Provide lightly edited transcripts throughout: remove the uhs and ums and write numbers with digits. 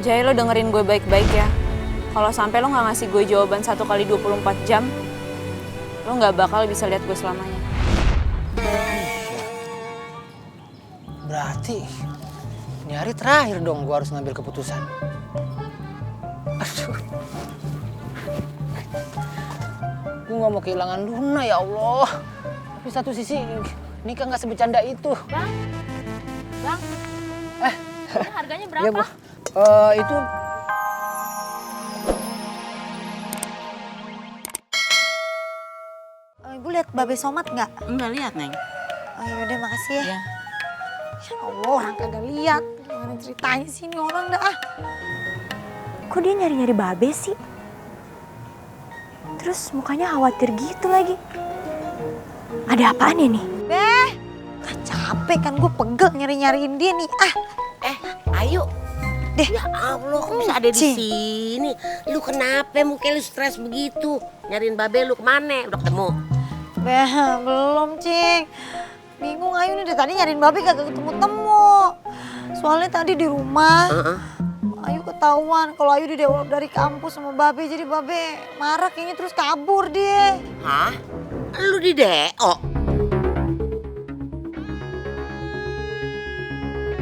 Jai, lo dengerin gue baik-baik ya. Kalau sampai lo nggak ngasih gue jawaban 1 kali 24 jam, lo nggak bakal bisa lihat gue selamanya. Berarti ini hari terakhir dong gue harus ngambil keputusan. Aduh. Gue gak mau kehilangan Luna ya Allah. Tapi satu sisi nikah gak sebecanda itu. Bang, ini harganya berapa? Iya, Bu. Itu... Ibu lihat Babe Somad nggak? Enggak lihat, Neng. Oh yaudah makasih ya. Iya. Ya Allah orang kagak lihat. Gimana ceritanya sih ini orang dah ah. Kok dia nyari-nyari Babe sih? Terus mukanya khawatir gitu lagi. Ada apaan ya nih? Capek kan gue pegel nyari-nyariin dia nih. Ayo. Deh. Ya Allah, kok bisa ada di sini? Lu kenapa mukanya lu stres begitu? Nyariin Babe lu kemana? Udah ketemu? Belum, Cing. Bingung Ayu nih dari tadi nyariin Babe kagak ketemu-temu. Soalnya tadi di rumah Ayu ketahuan kalau Ayu dari kampus sama Babe, jadi Babe marah kayaknya terus kabur dia. Hah? Lu di DO?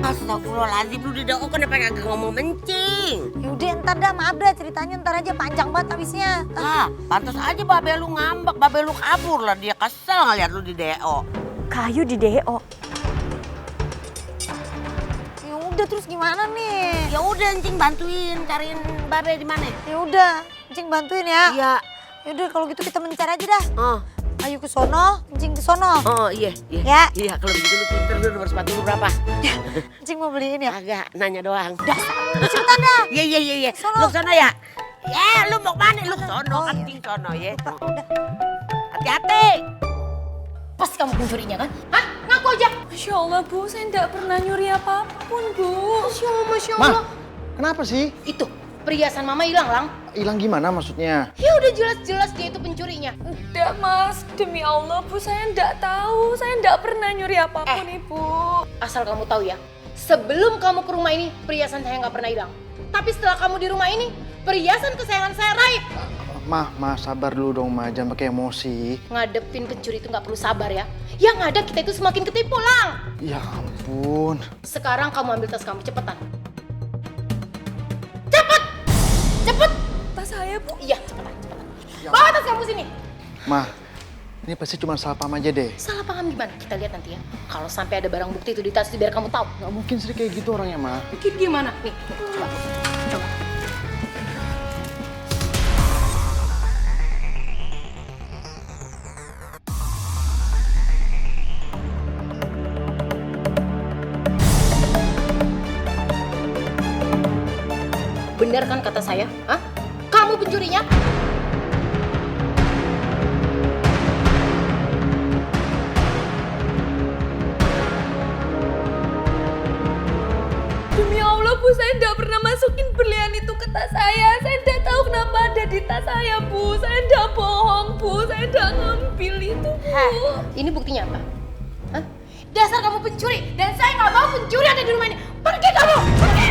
Astagfirullahaladzim, lu di DO kenapa kagak ngomong mencing? Yaudah ntar dah, maaf dah ceritanya ntar aja panjang banget habisnya. Ah, pantas aja Babe lu ngambek, Babe lu kabur lah, dia kesel ngeliat lu di DO. Kayu di DO. Ya udah terus gimana nih? Ya udah, Encing bantuin cariin Babe di mana? Ya udah, Cing bantuin ya. Iya. Ya udah kalau gitu kita mencari aja dah. Oh. Ayu ke sono, Cing ke sono. Oh iya. Ya. Iya, kalau begitu lu pinter lu nomor sepatu lu berapa? Cing mau beliin ya? Agak nanya doang. Cepetan dah. Iya. Sono. Lu sono ya? Ya, lu mau kemana? Lu sono, Oh, kan iya. ting sono ya. Udah. Hati-hati. Pas kamu pencurinya kan? Hah? Ngaku aja. Masya Allah, Bu. Saya nggak pernah nyuri apapun, Bu. Masya Allah. Kenapa sih? Itu, perhiasan Mama hilang, Lang. Hilang gimana maksudnya? Ya udah jelas-jelas dia itu pencurinya. Enggak, Mas. Demi Allah, Bu. Saya nggak tahu. Saya nggak pernah nyuri apapun, Ibu. Asal kamu tahu ya, sebelum kamu ke rumah ini, perhiasan saya nggak pernah hilang. Tapi setelah kamu di rumah ini, perhiasan kesayangan saya raib. Ma, sabar dulu dong, Ma. Jangan pakai emosi. Ngadepin pencuri itu nggak perlu sabar ya. Yang ada kita itu semakin ketipu, Lang. Ya ampun. Sekarang kamu ambil tas kamu, cepetan. Cepet! Tas saya, Bu. Iya, cepetan. Bawa tas kamu sini. Ma, ini pasti cuma salah paham aja deh. Salah paham gimana? Kita lihat nanti ya. Kalau sampai ada barang bukti itu di tas, biar kamu tahu. Gak mungkin sih kayak gitu orangnya, Ma. Pikir gimana? Nih, coba. Benar kan kata saya? Hah? Kamu pencurinya? Demi Allah, Bu. Saya nggak pernah masukin berlian itu ke tas saya. Saya nggak tahu kenapa ada di tas saya, Bu. Saya nggak bohong, Bu. Saya nggak ngambil itu, Bu. Ini buktinya apa? Hah? Dasar kamu pencuri dan saya nggak mau pencuri ada di rumah ini. Pergi kamu! Pergi!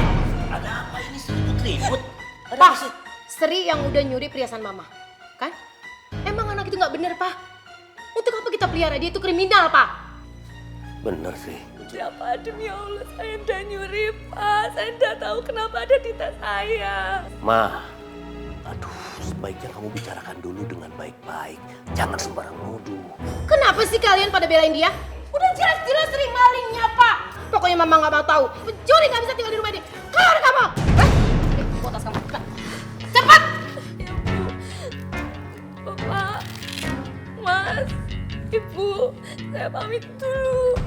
Ada apa ini ribut-ribut? Pak, Sri yang udah nyuri perhiasan Mama, kan? Emang anak itu nggak bener, Pak? Untuk apa kita pelihara dia itu kriminal, Pak? Bener sih. Siapa? Demi Allah, saya nggak nyuri, Pak. Saya nggak tahu kenapa ada di tas saya. Ma, aduh, sebaiknya kamu bicarakan dulu dengan baik-baik. Jangan sembarang nuduh. Kenapa sih kalian pada belain dia? Udah jelas-jelas Sri malingnya, Pak. Pokoknya Mama nggak mau tahu. Pencuri nggak bisa tinggal di rumah ini. Keluar kamu! Hah? Bawa tas kamu. Cepat! Bapak, Mas, Ibu, saya pamit dulu.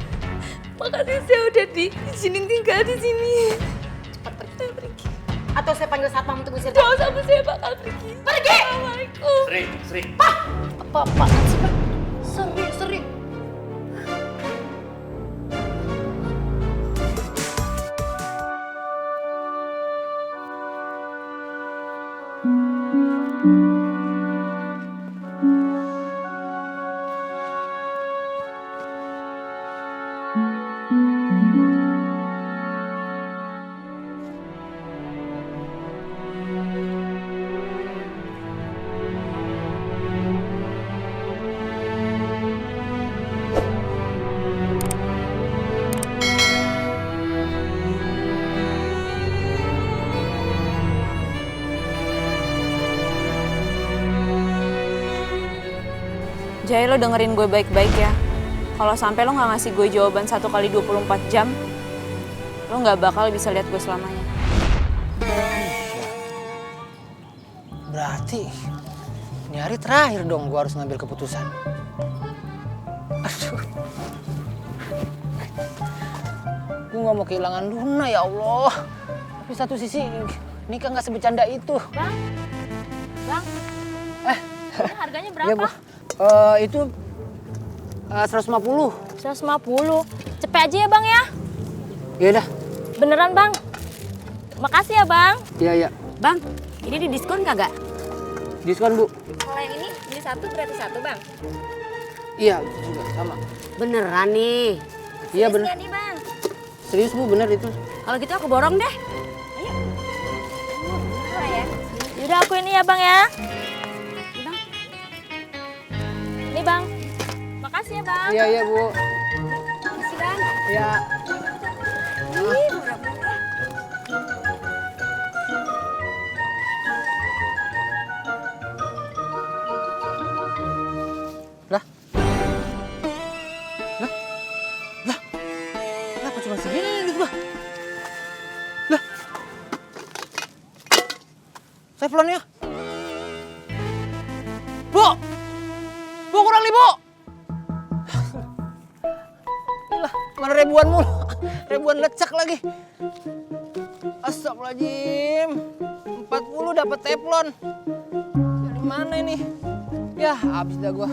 Makasih saya udah diizinin tinggal di sini. Cepat pergi. Saya pergi. Atau saya panggil satpam untuk ngusir Gak kamu. usah, Bu, saya bakal pergi. Pergi! Assalamualaikum. Sri. Apa-apaan sih, Pak? Seri. Jai, lo dengerin gue baik-baik ya. Kalau sampai lo nggak ngasih gue jawaban 1 kali 24 jam, lo nggak bakal bisa lihat gue selamanya. Berarti ini hari terakhir dong gue harus ngambil keputusan. Aduh. Gue gak mau kehilangan Luna ya Allah. Tapi satu sisi nikah gak sebecanda itu. Bang, ini harganya berapa? Iya, Bu. Itu 150. 150. Cepet aja ya bang ya. Iya dah. Beneran bang. Makasih ya bang. Iya, iya. Bang, ini di diskon kagak? Diskon, Bu. Kalau yang ini beli 1 gratis 1 bang. Iya, juga sama. Beneran nih. Iya bener. Nih bang. Serius, Bu, bener itu. Kalau gitu aku borong deh. Murah ya. Yaudah aku ini ya bang ya. Ini bang. Makasih ya bang. Iya, iya, Bu. Makasih bang. Iya. Ih, murah-murah. Lah. Kenapa cuma segini duit gua? Lah. Teflonnya. Bu! Bu, kurang nih, Bu! Lah, mana ribuan mulu? Ribuan lecek lagi. Astagfirullahaladzim. 40 dapat teflon. Dari mana ini? Ya, habis dah gua.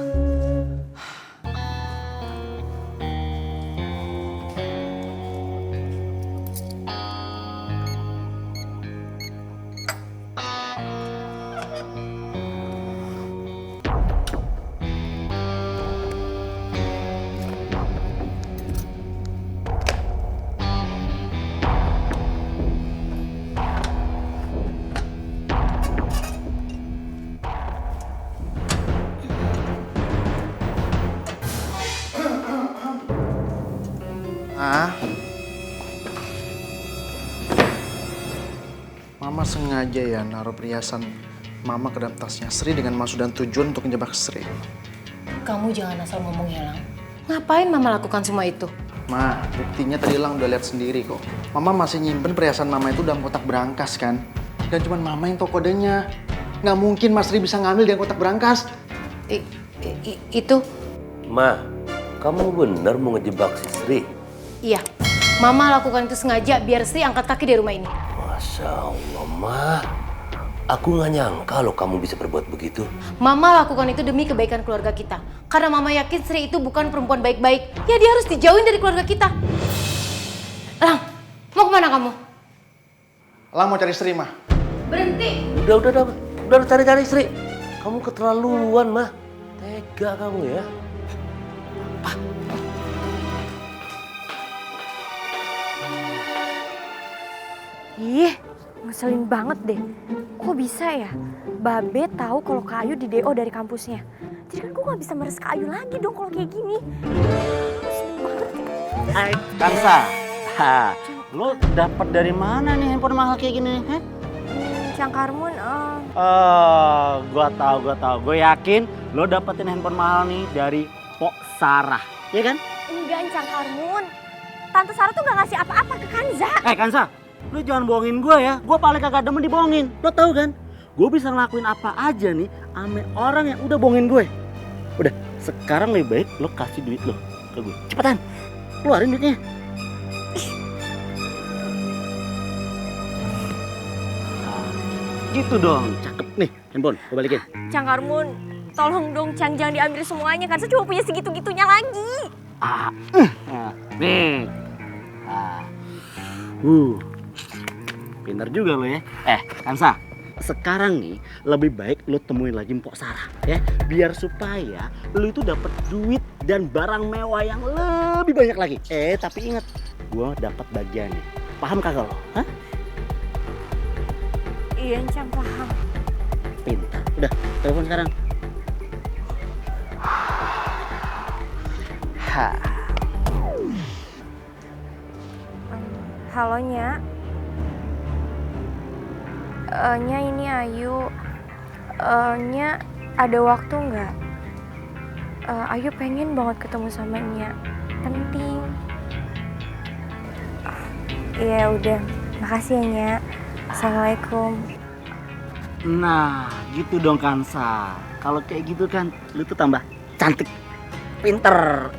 Mama sengaja ya naruh perhiasan Mama ke dalam tasnya Sri dengan maksud dan tujuan untuk menjebak Sri. Kamu jangan asal ngomong ya, Lang. Ngapain Mama lakukan semua itu? Ma, buktinya tadi Lang udah lihat sendiri kok. Mama masih nyimpen perhiasan Mama itu dalam kotak berangkas kan? Dan cuma Mama yang tahu kodenya. Nggak mungkin Mas Sri bisa ngambil dari kotak berangkas. Itu? Ma, kamu bener mau ngejebak si Sri? Iya. Mama lakukan itu sengaja biar Sri angkat kaki dari rumah ini. Masya Allah, Ma. Aku nggak nyangka loh kamu bisa berbuat begitu. Mama lakukan itu demi kebaikan keluarga kita. Karena Mama yakin Sri itu bukan perempuan baik-baik. Ya dia harus dijauhin dari keluarga kita. Lang, mau kemana kamu? Lang mau cari Sri, Ma. Berhenti. Udah cari-cari Sri. Kamu keterlaluan, Ma. Tega kamu ya. Ih, ngeselin banget deh. Kok bisa ya? Babe tahu kalau Kak Ayu di DO dari kampusnya. Jadi kan gue gak bisa meres Kak Ayu lagi dong kalau kayak gini. Ngeselin banget. Hai, Kansa. Lo dapat dari mana nih handphone mahal kayak gini? Cang Karmun, Gua tahu. Gue yakin lo dapetin handphone mahal nih dari Pok Sarah, ya kan? enggak Cang Karmun. Tante Sarah tuh gak ngasih apa-apa ke Kanza. Kansa, lo jangan bohongin gue ya. Gue paling kagak demen dibohongin. Lo tahu kan? Gue bisa ngelakuin apa aja nih ame orang yang udah bohongin gue. Udah, sekarang lebih baik lo kasih duit lo ke gue. Cepetan, keluarin duitnya. Gitu dong, cakep nih handphone, gue balikin. Cang Karmun, tolong dong Cang, jangan diambil semuanya. Kanza cuma punya segitu-gitunya lagi. Nih. Pinter juga lo ya. Kansa, sekarang nih lebih baik lo temuin lagi Mpok Sarah ya, biar supaya lo itu dapat duit dan barang mewah yang lebih banyak lagi. Tapi ingat, gue dapat bagiannya. Paham kagak lo? Hah? Iya Cang, paham. Pintar. Udah, telepon sekarang. Halo Nya. Nya ini Ayu. Nya ada waktu nggak? Ayu pengen banget ketemu sama Nya. Penting. Iya udah, makasih ya Nya. Assalamualaikum. Nah, gitu dong Kansa. Kalau kayak gitu kan, lu tuh tambah cantik, pinter.